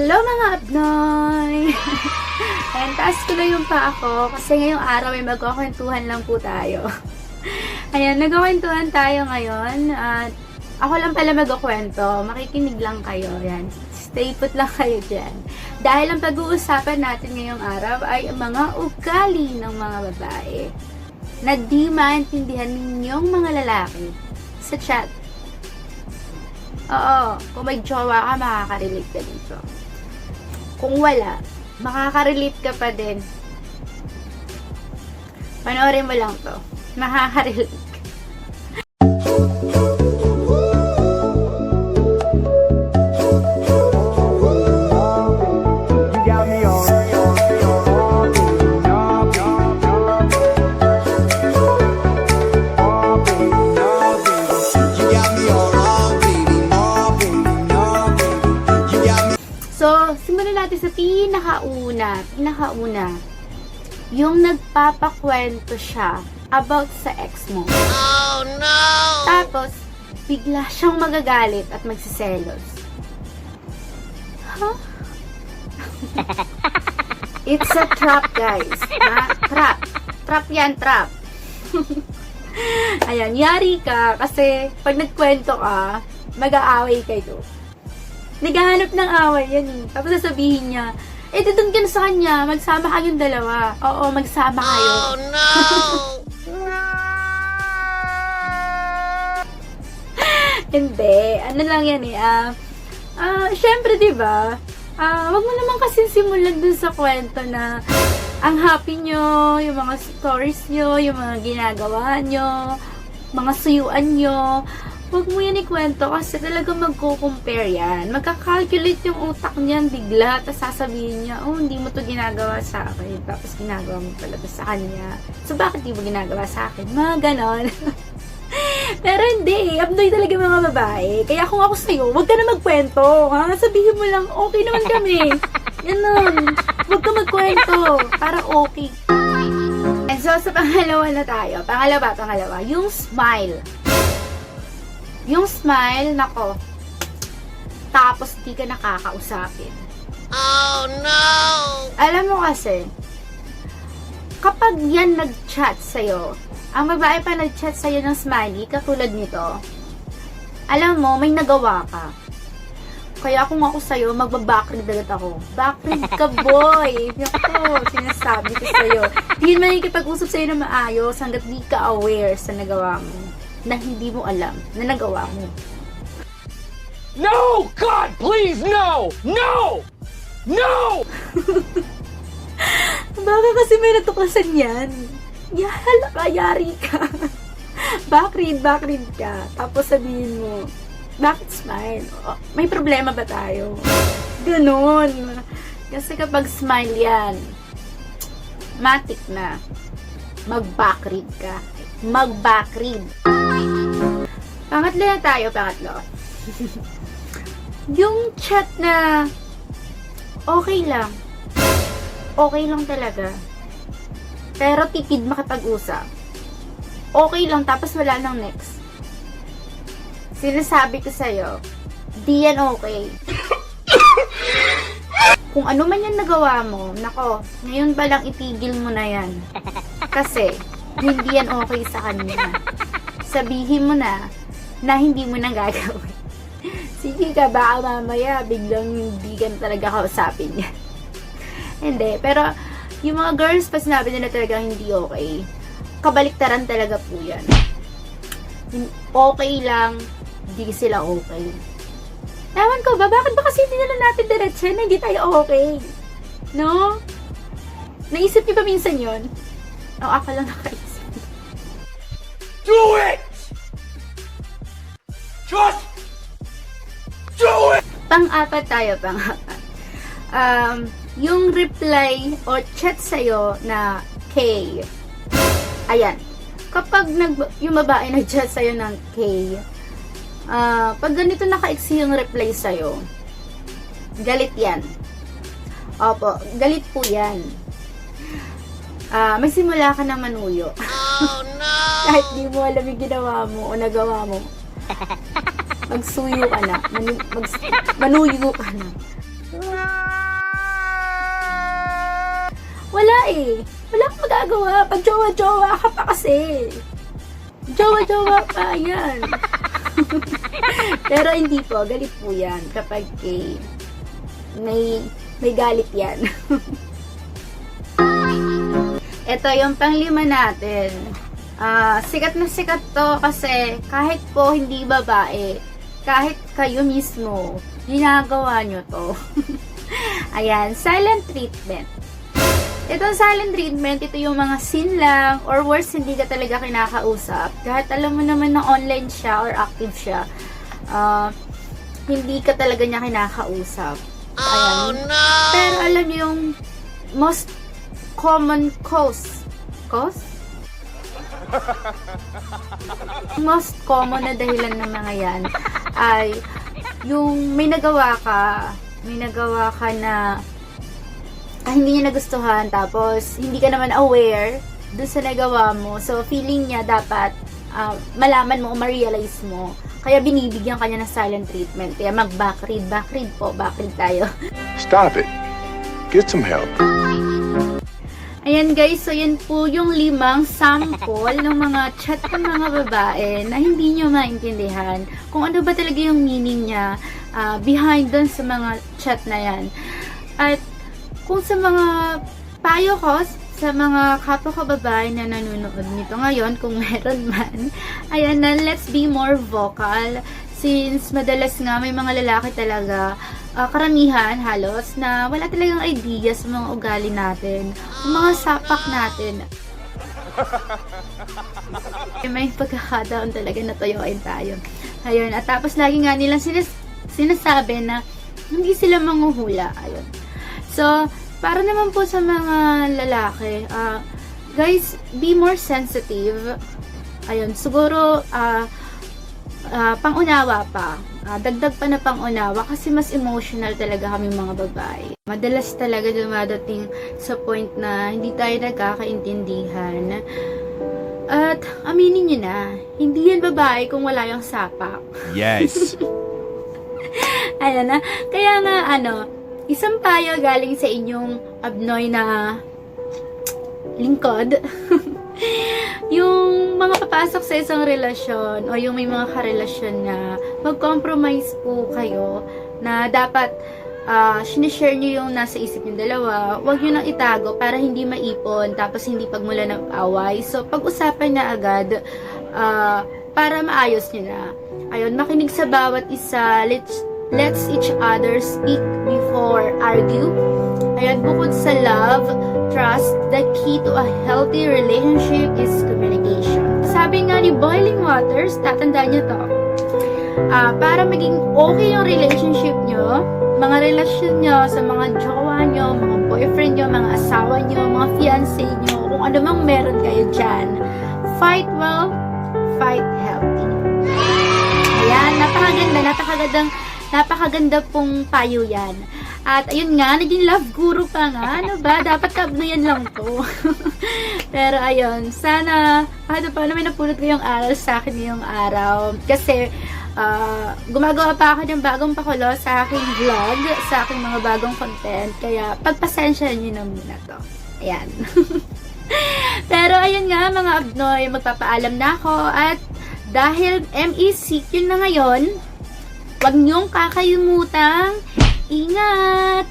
Hello mga abnoy! Ayan, taas ko na yung pa ako kasi ngayong araw ay magkakwentuhan lang po tayo. Ayan, nagkakwentuhan tayo ngayon at ako lang pala magkukwento. Makikinig lang kayo. Ayan, stay put lang kayo dyan. Dahil ang pag-uusapan natin ngayong araw ay mga ugali ng mga babae na di maintindihan ninyong mga lalaki sa chat. Oo, kung may jowa ka, makaka-relate ka dito. Kung wala, makaka-relate ka pa din. Panoorin mo lang to. Makaka-relate ka. So, simulan natin sa pinakauna. Yung nagpapakwento siya about sa ex mo. Oh no! Tapos, bigla siyang magagalit at magsiselos. Huh? It's a trap, guys. Ha? Trap. Trap yan, trap. Ayan, yari ka kasi pag nagkwento ka, mag-aaway kayo. Naghahanap ng away yan eh. Tapos sasabihin niya, doon ka na sa kanya, magsama kayong dalawa. Oo, magsama kayo. Oh no! Hindi. Ano lang yan eh. Syempre, diba? Wag mo naman kasi simulan dun sa kwento na ang happy nyo, yung mga stories nyo, yung mga ginagawa nyo, mga suyuan nyo. Huwag mo yan ikwento kasi talagang magko-compare yan. Magka-calculate yung utak niyan bigla, tapos sasabihin niya, oh, hindi mo to ginagawa sa akin. Tapos ginagawa mo pala to sa kanya. So, bakit di mo ginagawa sa akin? Mga ganon. Pero hindi, abnoy talaga mga babae. Kaya kung ako sa'yo, huwag ka na magkwento. Ha? Sabihin mo lang, okay naman kami. Ganon. Huwag ka magkwento. Para okay. And so, sa pangalawa na tayo. Pangalawa. Yung smile. Yung smile, nako. Tapos, di ka nakakausapin. Oh no! Alam mo kasi, kapag yan nag-chat sa'yo, ang babae pa nag-chat sa'yo ng smiley, katulad nito, alam mo, may nagawa ka. Kaya kung ako sa'yo, magbabackread agad ako. Backread ka, boy! Ito, sinasabi ko sa'yo. Hindi man ikipag-usap sa'yo na maayos hanggat di ka aware sa nagawa mo. Na hindi mo alam na nagawa mo. No! God, please, no! No! No! Baka kasi may natuklasan yan. Yahala ka, yari ka. Backread ka. Tapos sabihin mo, bakit smile? Oh, may problema ba tayo? Ganon. Kasi kapag smile yan, matik na. Mag-backread ka. Mag-backread. Pangatlo na tayo, Yung chat na okay lang. Okay lang talaga. Pero tipid makipag-usap. Okay lang, tapos wala nang next. Sinasabi ko sa'yo, di yan okay. Kung ano man yan nagawa mo, nako, ngayon pa lang itigil mo na yan. Kasi, hindi yan okay sa kanya. Sabihin mo na hindi mo nang gagawin. Sige ka, baka mamaya biglang hindi ka na talaga kausapin niya. Hindi, pero yung mga girls pa sinabi nila talaga hindi okay. Kabaliktaran talaga po yan. Okay lang, hindi sila okay. Ewan ko ba, bakit ba kasi hindi nila natin diretso na hindi tayo okay? No? Naisip niyo ba minsan yun? Ako lang nakaisip. Do it! Just do it! Pang-apat tayo. Yung reply o chat sa'yo na K. Ayan. Kapag yung babae nag-chat sa'yo ng K, pag ganito naka-exe yung reply sa'yo, galit yan. Opo, galit po yan. May simula ka na manuyo. Oh no! Kahit di mo alam yung ginawa mo o nagawa mo, magsuyo ka na. Manuyo ka na. eh. Wala kang magagawa. Pag jowa-jowa ka pa kasi. Jowa-jowa pa, yan. Pero hindi po, galit po yan kapag may galit yan. Ito yung panglima natin. Sikat na sikat to kasi kahit po hindi babae, kahit kayo mismo, ginagawa nyo to. Ayan, silent treatment. Ito silent treatment, ito yung mga scene lang or worse, hindi ka talaga kinakausap. Kahit alam mo naman na online siya or active siya, hindi ka talaga niya kinakausap. Oh Ayan. no! Pero alam niyo yung most common cause? Most common na dahilan ng mga yan ay yung may nagawa ka na hindi niya nagustuhan, tapos hindi ka naman aware dun sa nagawa mo. So, feeling niya dapat malaman mo o ma-realize mo. Kaya binibigyan kanya ng silent treatment. Kaya mag-backread tayo. Stop it. Get some help. Ayan guys, so yan po yung 5 sample ng mga chat ng mga babae na hindi nyo maintindihan kung ano ba talaga yung meaning niya behind dun sa mga chat na yan. At kung sa mga payo ko, sa mga kapwa ko babae na nanonood nito ngayon, kung meron man, ayan na, let's be more vocal. Since madalas nga may mga lalaki talaga, karamihan halos, na wala talagang idea sa mga ugali natin, mga sapak natin. May pagkakataon talaga na tuyuin tayo. Ayun, at tapos lagi nga nilang sinasabi na hindi sila manghuhula. Ayun. So, para naman po sa mga lalaki, guys, be more sensitive. Ayun, siguro, pangunawa pa. Dagdag pa na pangunawa kasi mas emotional talaga kami mga babae. Madalas talaga dumadating sa point na hindi tayo nagkakaintindihan. At aminin nyo na, hindi yan babae kung wala yung sapak. Yes. Ayan na. Kaya nga, isang payo galing sa inyong abnoy na lingkod. Yung mga papasok sa isang relasyon o yung may mga karelasyon na mag-compromise po kayo na dapat sinishare nyo yung nasa isip yung dalawa, huwag nyo nang itago para hindi maipon tapos hindi pagmula ng away. So, pag-usapan na agad para maayos nyo na. Ayun, makinig sa bawat isa. Let's each other speak before argue. Ayan, bukod sa love, trust, the key to a healthy relationship is communication. Sabi nga ni Boiling Waters, tatandaan nyo to, para maging okay yung relationship nyo, mga relasyon nyo sa mga jowa nyo, mga boyfriend nyo, mga asawa nyo, mga fiancé nyo, kung ano mang meron kayo dyan, fight well, fight healthy. Ayan, napakaganda pong payo yan. At ayun nga, naging love guru pa nga. Ano ba? Dapat kabno yan lang to. Pero ayun, sana paano may napulot ko yung aral sa akin ngayong araw. Kasi gumagawa pa ako ng bagong pakulo sa aking vlog, sa aking mga bagong content. Kaya pagpasensyahan nyo na muna to. Ayan. Pero ayun nga mga abnoy, magpapaalam na ako. At dahil MECQ na ngayon, huwag niyong kakayumutang ingat!